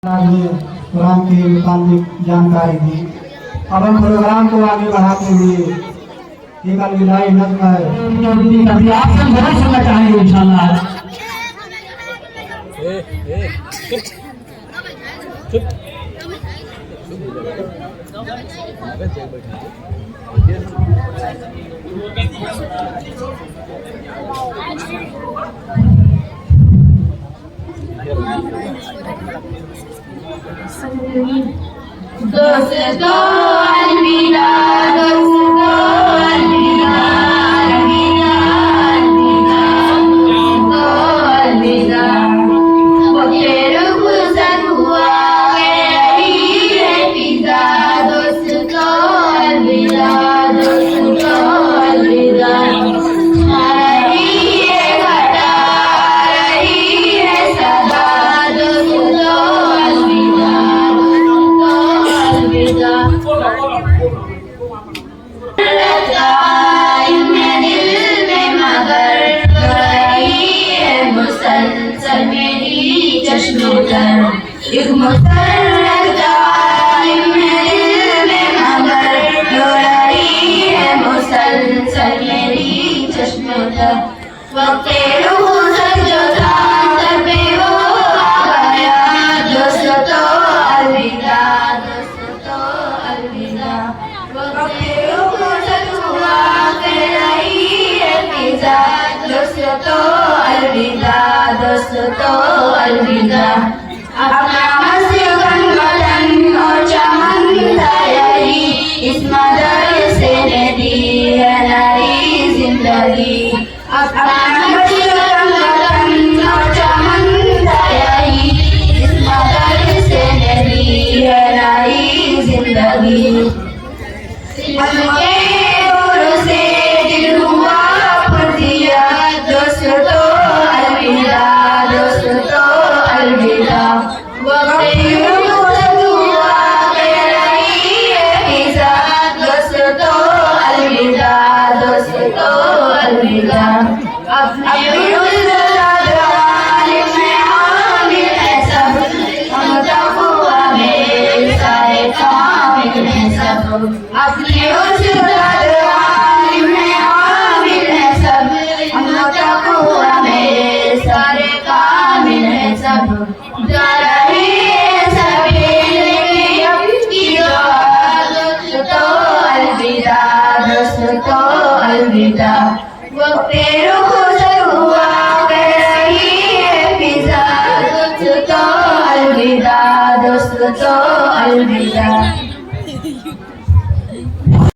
Programme के मुताबिक जानकारी दी। अब हम प्रोग्राम को आगे बढ़ाते हुए एक अलविदाई नज़्म है आपसे हम जरूर सुनना चाहेंगे इंशाअल्लाह। दोस्तों अलविदा, दोस्तों अलविदा, अलविदा, अलविदा, दोस्तों अलविदा। वक्त गुज़र हुआ गई है फिज़ा, दोस्तों अलविदा, दोस्तों अलविदा। आ रही है घटा, आ रही है सदा, दोस्तों अलविदा, अलविदा। दिल में मगर तो रही है मुसलसल मेरी चश्मोतर, एक मुसलसल दिल में मगर तो रही है मुसलसल मेरी चश्मोतर। वक्त रूह जो था सर पे वो आ गया, दोस्तों अलविदा, दोस्तों अलविदा। वक्त हुआ कर रही है फिज़ा, दोस्तों अलविदा, दोस्तों अलविदा। अपना मस्जिद वतन और चमन था यही, इस मदरसे ने दी है नई जिंदगी। अपना मस्जिद वतन और चमन था यही, इस मदरसे ने दी है नई जिंदगी। उनके नूर से दिल हुआ पुरदिया, दोस्तों अलविदा, दोस्तों अलविदा। वक्त हुआ कर रही है फिज़ा, दोस्तों अलविदा, दोस्तों अलविदा। अपने में हामिल है सब, हम तक़वा में सारे कामिल हैं सब। अपने में हामिल है सब, हम तक़वा में सारे कामिल हैं सब। जा रहे हैं सभी अपनी दुआ, दोस्तों अलविदा, दोस्तों अलविदा। वक्त गुज़र हुआ कर रही है फिज़ा, दोस्तों अलविदा, दोस्तों अलविदा।